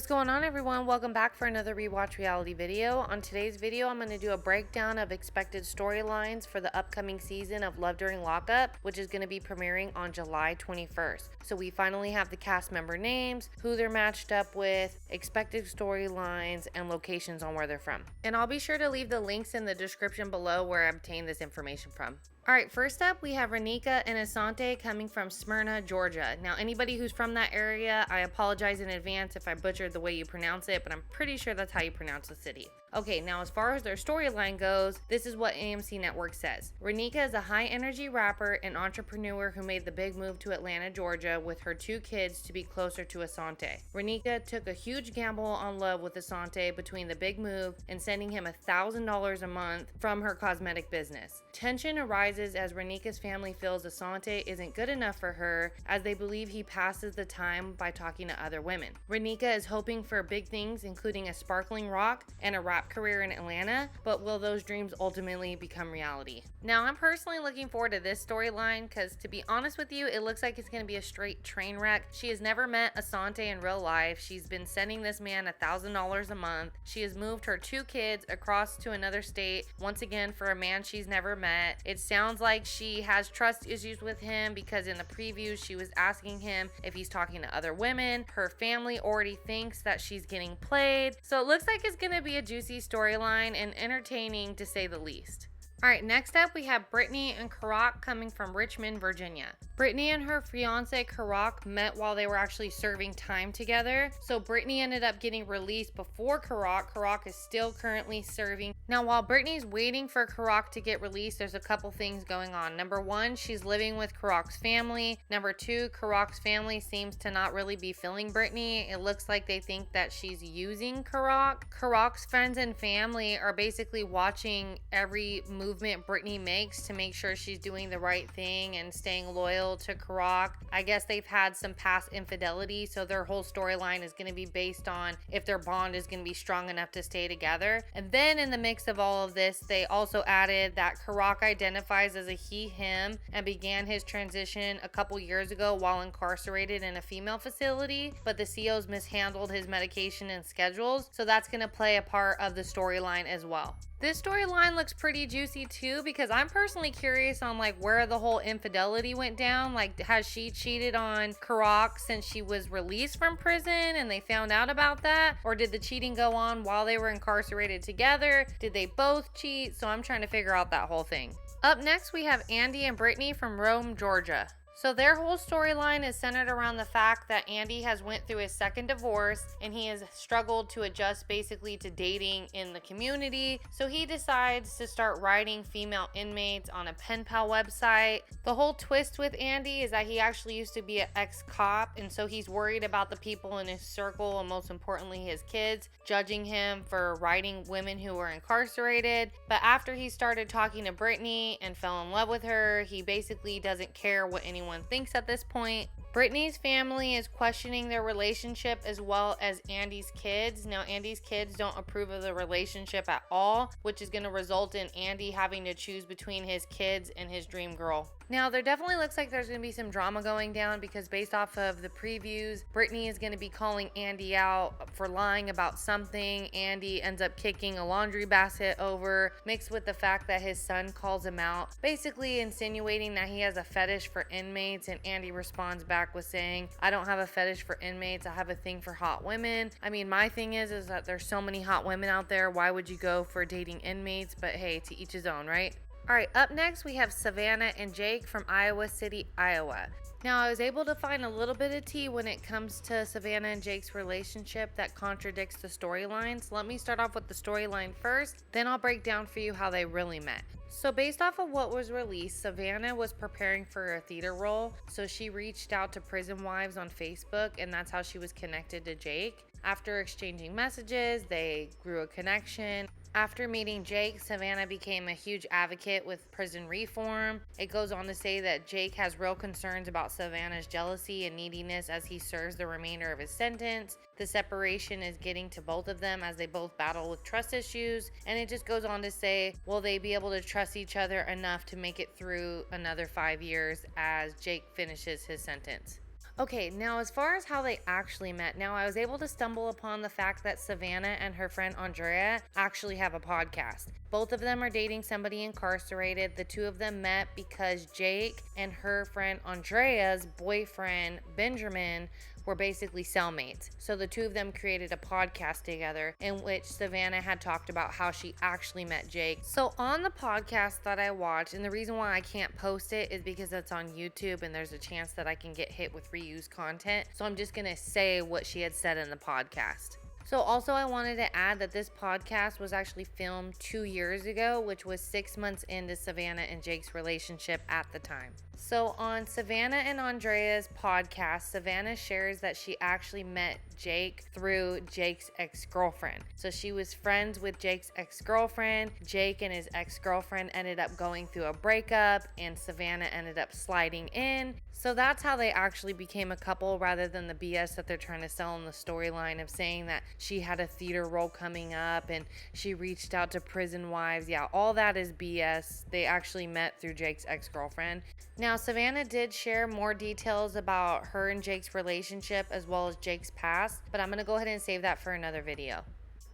What's going on, everyone? Welcome back for another rewatch reality video. On today's video, I'm going to do a breakdown of expected storylines for the upcoming season of Love During Lockup, which is going to be premiering on July 21st. So we finally have the cast member names, who they're matched up with, expected storylines, and locations on where they're from. And I'll be sure to leave the links in the description below where I obtained this information from. Alright, first up we have Ranika and Asante coming from Smyrna, Georgia. Now anybody who's from that area, I apologize in advance if I butchered the way you pronounce it, but I'm pretty sure that's how you pronounce the city. Okay, now as far as their storyline goes, this is what AMC Network says. Ranika is a high-energy rapper and entrepreneur who made the big move to Atlanta, Georgia with her 2 kids to be closer to Asante. Ranika took a huge gamble on love with Asante between the big move and sending him $1,000 a month from her cosmetic business. Tension arises as Ranika's family feels Asante isn't good enough for her, as they believe he passes the time by talking to other women. Ranika is hoping for big things, including a sparkling rock and a rap career in Atlanta, but will those dreams ultimately become reality? Now, I'm personally looking forward to this storyline because, to be honest with you, it looks like it's going to be a straight train wreck. She has never met Asante in real life. She's been sending this man $1,000 a month. She has moved her 2 kids across to another state, once again for a man she's never met. It sounds like she has trust issues with him because in the preview she was asking him if he's talking to other women. Her family already thinks that she's getting played. So it looks like it's going to be a juicy storyline and entertaining to say the least. Alright, next up we have Brittany and Crook coming from Richmond, Virginia. Brittany and her fiance Crook met while they were actually serving time together. So Brittany ended up getting released before Crook. Crook is still currently serving. Now while Brittany's waiting for Crook to get released, there's a couple things going on. Number 1, she's living with Crook's family. Number 2, Crook's family seems to not really be feeling Brittany. It looks like they think that she's using Crook. Crook's friends and family are basically watching every movement Brittany makes to make sure she's doing the right thing and staying loyal to Crook. I guess they've had some past infidelity, so their whole storyline is going to be based on if their bond is going to be strong enough to stay together. And then in the mix of all of this, they also added that Crook identifies as a he/him and began his transition a couple years ago while incarcerated in a female facility, but the COs mishandled his medication and schedules, so that's going to play a part of the storyline as well. This storyline looks pretty juicy too, because I'm personally curious on like where the whole infidelity went down. Like, has she cheated on Crook since she was released from prison and they found out about that? Or did the cheating go on while they were incarcerated together? Did they both cheat? So I'm trying to figure out that whole thing. Up next, we have Andy and Brittany from Rome, Georgia. So their whole storyline is centered around the fact that Andy has went through his second divorce and he has struggled to adjust basically to dating in the community. So he decides to start writing female inmates on a pen pal website. The whole twist with Andy is that he actually used to be an ex-cop, and so he's worried about the people in his circle, and most importantly his kids, judging him for writing women who were incarcerated. But after he started talking to Brittany and fell in love with her, he basically doesn't care what anyone thinks at this point. Brittany's family is questioning their relationship as well as Andy's kids. Now, Andy's kids don't approve of the relationship at all, which is going to result in Andy having to choose between his kids and his dream girl. Now, there definitely looks like there's going to be some drama going down because based off of the previews, Brittany is going to be calling Andy out for lying about something. Andy ends up kicking a laundry basket over, mixed with the fact that his son calls him out, basically insinuating that he has a fetish for inmates, and Andy responds back with saying, "I don't have a fetish for inmates, I have a thing for hot women." I mean, my thing is that there's so many hot women out there, why would you go for dating inmates? But hey, to each his own, right? Alright, up next we have Savannah and Jake from Iowa City, Iowa. Now, I was able to find a little bit of tea when it comes to Savannah and Jake's relationship that contradicts the storylines. Let me start off with the storyline first, then I'll break down for you how they really met. So based off of what was released, Savannah was preparing for a theater role, so she reached out to prison wives on Facebook, and that's how she was connected to Jake. After exchanging messages, they grew a connection. After meeting Jake, Savannah became a huge advocate with prison reform. It goes on to say that Jake has real concerns about Savannah's jealousy and neediness as he serves the remainder of his sentence. The separation is getting to both of them as they both battle with trust issues. And it just goes on to say, will they be able to trust each other enough to make it through another 5 years as Jake finishes his sentence? Okay, now as far as how they actually met, now I was able to stumble upon the fact that Savannah and her friend Andrea actually have a podcast. Both of them are dating somebody incarcerated. The two of them met because Jake and her friend Andrea's boyfriend Benjamin were basically cellmates. So the two of them created a podcast together in which Savannah had talked about how she actually met Jake. So on the podcast that I watched, and the reason why I can't post it is because it's on YouTube and there's a chance that I can get hit with reused content. So I'm just gonna say what she had said in the podcast. So also I wanted to add that this podcast was actually filmed 2 years ago, which was 6 months into Savannah and Jake's relationship at the time. So on Savannah and Andrea's podcast, Savannah shares that she actually met Jake through Jake's ex-girlfriend. So she was friends with Jake's ex-girlfriend. Jake and his ex-girlfriend ended up going through a breakup and Savannah ended up sliding in. So that's how they actually became a couple, rather than the BS that they're trying to sell in the storyline of saying that she had a theater role coming up and she reached out to prison wives. Yeah, all that is BS. They actually met through Jake's ex-girlfriend. Now, Savannah did share more details about her and Jake's relationship as well as Jake's past, but I'm going to go ahead and save that for another video.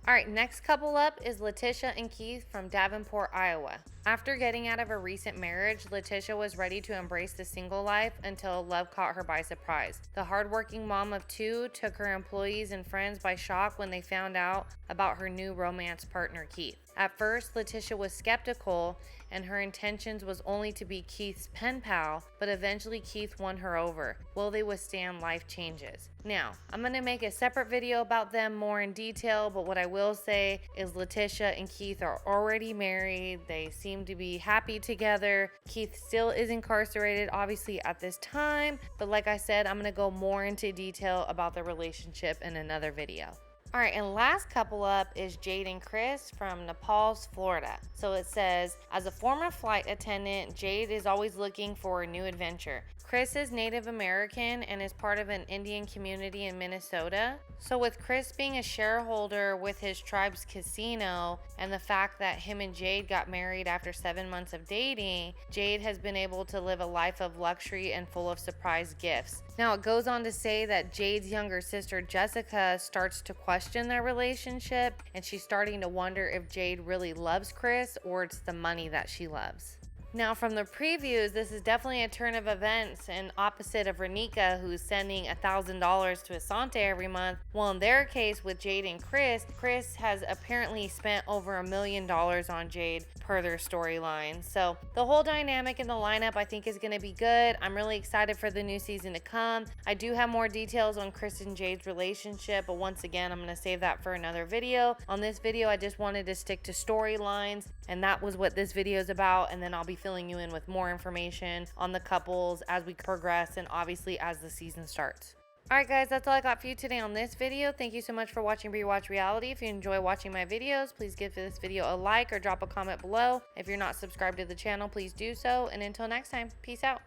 All right, next couple up is Leticia and Keith from Davenport, Iowa. After getting out of a recent marriage, Leticia was ready to embrace the single life until love caught her by surprise. The hardworking mom of two took her employees and friends by shock when they found out about her new romance partner, Keith. At first, Leticia was skeptical and her intentions was only to be Keith's pen pal, but eventually Keith won her over. Will they withstand life changes? Now, I'm going to make a separate video about them more in detail, but what I will say is Leticia and Keith are already married. They seem to be happy together. Keith still is incarcerated, obviously, at this time, but like I said, I'm going to go more into detail about the relationship in another video. All right, and last couple up is Jade and Chris from Naples, Florida. So it says, as a former flight attendant, Jade is always looking for a new adventure. Chris is Native American and is part of an Indian community in Minnesota. So with Chris being a shareholder with his tribe's casino and the fact that him and Jade got married after 7 months of dating, Jade has been able to live a life of luxury and full of surprise gifts. Now it goes on to say that Jade's younger sister Jessica starts to question their relationship, and she's starting to wonder if Jade really loves Chris or it's the money that she loves. Now from the previews, this is definitely a turn of events and opposite of Ranika, who's sending $1,000 to Asante every month. Well, in their case with Jade and Chris, Chris has apparently spent over $1 million on Jade per their storyline. So the whole dynamic in the lineup I think is going to be good. I'm really excited for the new season to come. I do have more details on Chris and Jade's relationship, but once again, I'm going to save that for another video. On this video, I just wanted to stick to storylines, and that was what this video is about, and then I'll be filling you in with more information on the couples as we progress and obviously as the season starts. Alright guys, that's all I got for you today on this video. Thank you so much for watching Rewatch Reality. If you enjoy watching my videos, please give this video a like or drop a comment below. If you're not subscribed to the channel, please do so. And until next time, peace out.